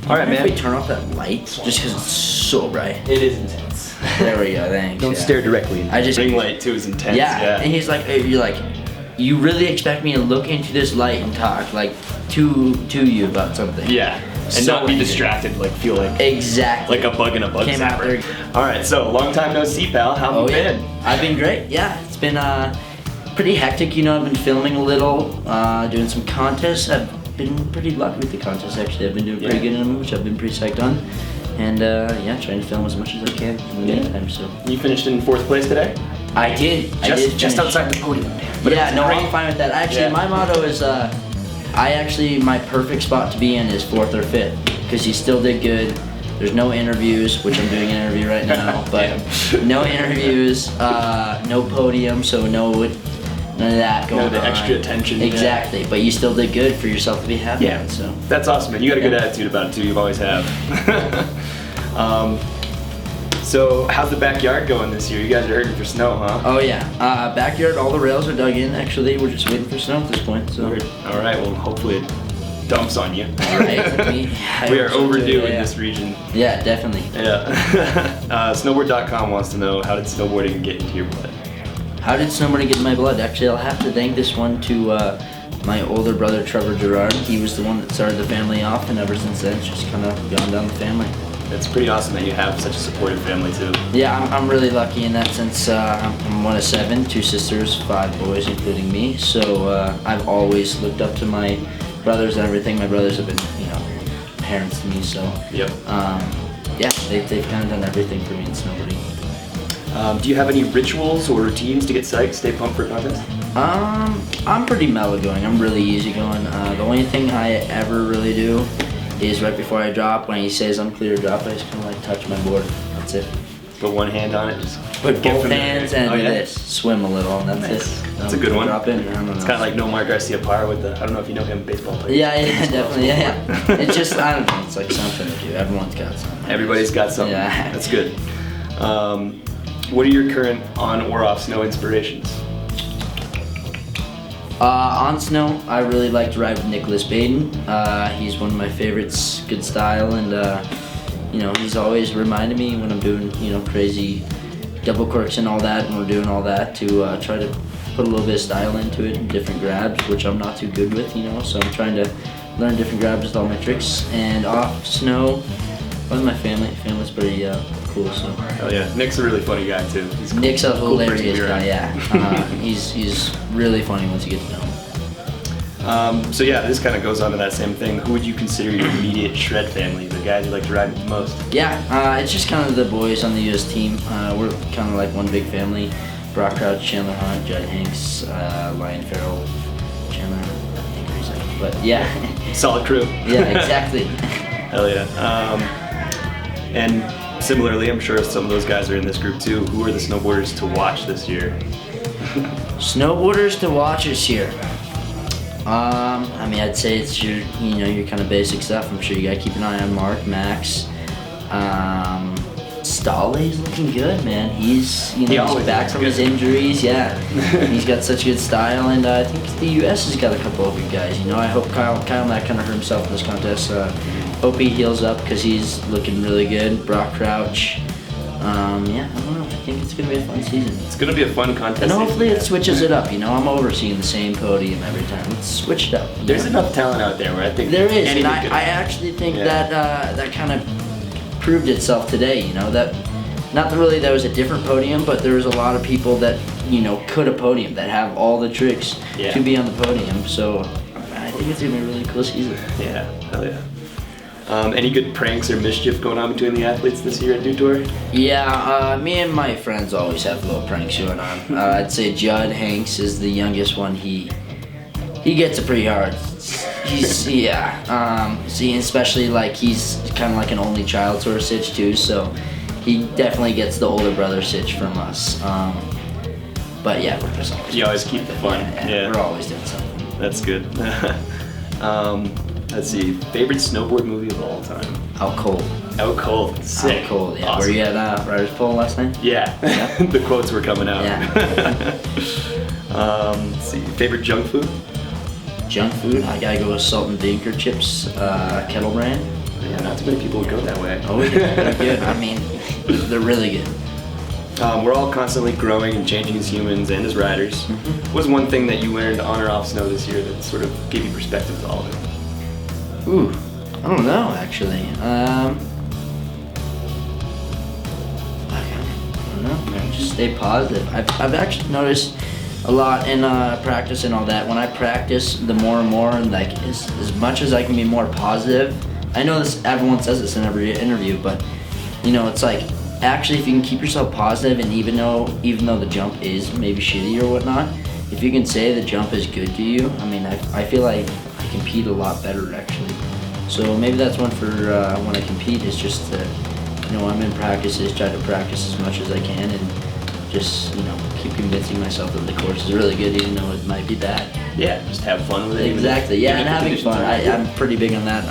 All right, man. If we turn off that light, just because it's so bright. It is intense. There we go, thanks. Don't stare directly. I just ring light too is intense. Yeah, and he's like, you're like, you really expect me to look into this light and talk like to you about something? Yeah. And So not be angry. distracted, like feel like Exactly. like a bug in a bug Came out zapper. there. All right, so long time no see, pal. How have you been? I've been great. Yeah, it's been pretty hectic. You know, I've been filming a little, doing some contests. I've been pretty lucky with the contests. Actually, I've been doing pretty good in them, which I've been pretty psyched on. And yeah, trying to film as much as I can in the meantime. So You finished in 4th place today? I did. Just finish. outside the podium. But yeah, no, great. I'm fine with that. Actually, my motto is, my perfect spot to be in is 4th or 5th, because you still did good. There's no interviews, which I'm doing an interview right now, but no interviews, no podium, so none of that going on. No, the extra attention. Exactly, but you still did good for yourself to be happy. Yeah, So that's awesome, man. You got a good attitude about it too. You always have. So how's the backyard going this year? You guys are hurting for snow, huh? Oh yeah, backyard, all the rails are dug in. Actually, we're just waiting for snow at this point. So. All right. Well, hopefully it dumps on you. Right. We are overdue in this region. Yeah, definitely. Yeah. Snowboard.com wants to know, how did snowboarding get into your blood? How did snowboarding get in my blood? Actually, I'll have to thank this one to my older brother, Trevor Gerard. He was the one that started the family off, and ever since then, it's just kind of gone down the family. It's pretty awesome that you have such a supportive family too. Yeah, I'm really lucky in that sense. I'm one of 7, 2 sisters, 5 boys, including me. So I've always looked up to my brothers and everything. My brothers have been, parents to me. So Yep. yeah, they've kind of done everything for me in snowboarding. Do you have any rituals or routines to get psyched, stay pumped for contests? I'm pretty mellow going. I'm really easy going. The only thing I ever really do is right before I drop, when he says I'm clear to drop, I just kind of like touch my board. That's it. Put one hand on it, just Put get both familiar. hands and Oh, yeah? this. Swim a little, and that's Nice. it. That's a good one. Drop in. I don't know. It's kind of like Nomar Garcia Parr with the, I don't know if you know him, baseball player. Yeah, definitely. Yeah. It's just, I don't know. It's like something to do. Everyone's got something. Everybody's got something. Yeah. That's good. What are your current on or off snow inspirations? On snow, I really like to ride with Nicholas Baden. He's one of my favorites. Good style, and he's always reminded me when I'm doing crazy double corks and all that, and we're doing all that to try to put a little bit of style into it and different grabs, which I'm not too good with, so I'm trying to learn different grabs with all my tricks. And off snow, with my family. Family's pretty cool. So. Oh yeah, Nick's a really funny guy too. He's cool. Nick's a Cool person to hilarious be around. guy. Yeah, he's really funny once you get to know him. So yeah, this kind of goes on to that same thing. Who would you consider your immediate shred family? The guys you like to ride with the most? Yeah, it's just kind of the boys on the U.S. team. We're kind of like one big family. Brock Crouch, Chandler Hunt, Judd Hanks, Ryan Farrell, Chandler. I think he's like, but yeah. Solid crew. Yeah, exactly. Hell yeah. And similarly, I'm sure some of those guys are in this group too. Who are the snowboarders to watch this year? Snowboarders to watch this year. I'd say it's your kind of basic stuff. I'm sure you gotta keep an eye on Mark, Max. Stale's looking good, man. He's he's back from his injuries. Yeah, he's got such good style, and I think the U.S. has got a couple of good guys. I hope Kyle Mack kind of hurt himself in this contest. Hope he heals up because he's looking really good. Brock Crouch. I don't know. I think it's gonna be a fun season. It's gonna be a fun contest. And hopefully it switches it up. I'm over seeing the same podium every time. Let's switch it up. There's enough talent out there where I think there is, and anything I actually think that kind of proved itself today. That not that really there was a different podium, but there was a lot of people that could have podium, that have all the tricks to be on the podium. So I think it's gonna be a really cool season. Yeah, hell yeah. Any good pranks or mischief going on between the athletes this year at Dew Tour? Yeah, me and my friends always have little pranks going on. I'd say Judd Hanks is the youngest one. He gets it pretty hard. Especially like he's kind of like an only child sort of sitch too, so he definitely gets the older brother sitch from us. But yeah, we're just always. You always keep the fun. Yeah. We're always doing something. That's good. Let's see. Favorite snowboard movie of all time? Out Cold. Out Cold. Sick. Out Cold. Yeah. Awesome. Were you at Riders Pole last night? Yeah. The quotes were coming out. Yeah. Let's see. Favorite junk food? Junk food. I gotta go with salt and vinegar chips, kettle brand. Yeah, not too many people would go that way. Oh yeah, they're good. I mean, they're really good. We're all constantly growing and changing as humans and as riders. Mm-hmm. What's one thing that you learned on or off snow this year that sort of gave you perspective to all of it? Ooh, I don't know actually. I don't know, man. Just stay positive. I've actually noticed a lot in practice and all that. When I practice, the more and more, and like as much as I can be more positive. I know this. Everyone says this in every interview, but you know, it's like actually if you can keep yourself positive, and even though the jump is maybe shitty or whatnot, if you can say the jump is good to you, I mean, I feel like I compete a lot better actually. So maybe that's one for when I compete is just to, you know, I'm in practices, try to practice as much as I can, and just, you know, keep convincing myself that the course is really good even though it might be bad. Yeah, just have fun with it. Exactly, yeah, and having fun. I'm pretty big on that.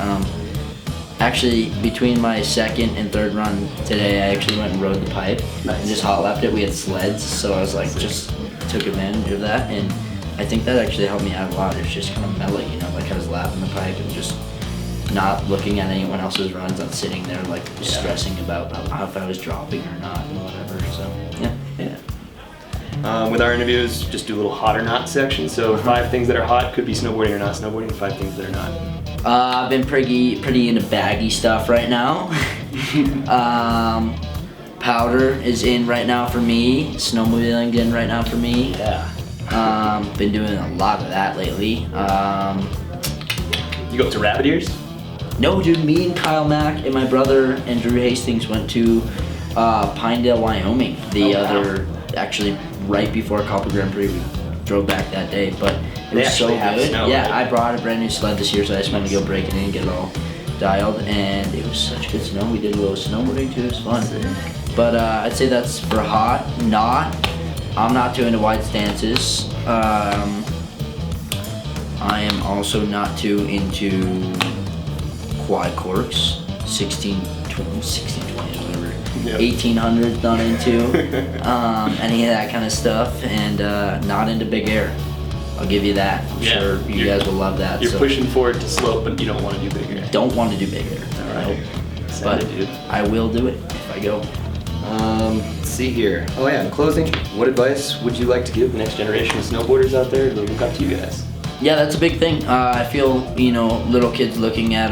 Actually, between my second and third run today, I actually went and rode the pipe and just hot lapped it. We had sleds, so I was like, just took advantage of that, and I think that actually helped me out a lot. It's just kind of mellow, you know, like I was lapping the pipe and just not looking at anyone else's runs, not sitting there like stressing about if I was dropping or not and whatever. So yeah. With our interviews, just do a little hot or not section. So 5 things that are hot could be snowboarding or not snowboarding. 5 things that are not. I've been pretty into baggy stuff right now. Powder is in right now for me. Snowmobiling's in right now for me. Yeah. Been doing a lot of that lately. You go up to Rabbit Ears? No, dude, me and Kyle Mack and my brother and Drew Hastings went to Pinedale, Wyoming actually right before Copper Grand Prix. We drove back that day, but it was so good. Snow, yeah, right? I brought a brand new sled this year, so I just wanted to go break it in and get it all dialed, and it was such good snow. We did a little snowboarding too, it was fun. But I'd say that's for hot. Not, I'm not too into wide stances. I am also not too into quad corks, 16, 20, whatever. Yep. 1800s, not into any of that kind of stuff, and not into big air. I'll give you that. I'm sure you guys will love that. You're pushing forward to slope, but you don't want to do big air. Don't want to do big air. All right. But dude. I will do it if I go. Let's see here. Oh yeah, in closing, what advice would you like to give the next generation of snowboarders out there to look up to you guys? Yeah, that's a big thing. I feel, you know, little kids looking at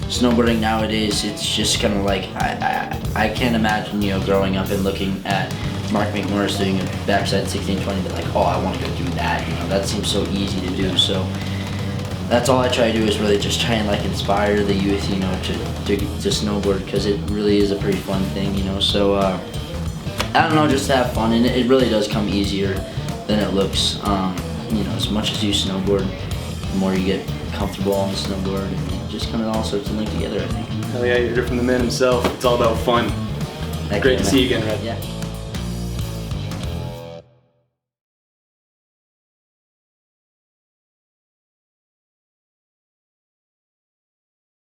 snowboarding nowadays, it's just kind of like, I can't imagine, you know, growing up and looking at Mark McMorris doing a backside 1620, but like, oh, I want to go do that, you know, that seems so easy to do. So that's all I try to do is really just try and like inspire the youth, you know, to snowboard, because it really is a pretty fun thing, you know. So I don't know, just have fun, and it really does come easier than it looks. You know, as much as you snowboard, the more you get comfortable on the snowboard, and it just kind of all sorts of link together, I think. Hell yeah, you heard it from the man himself. It's all about fun. Great to see you again, Red. Yeah.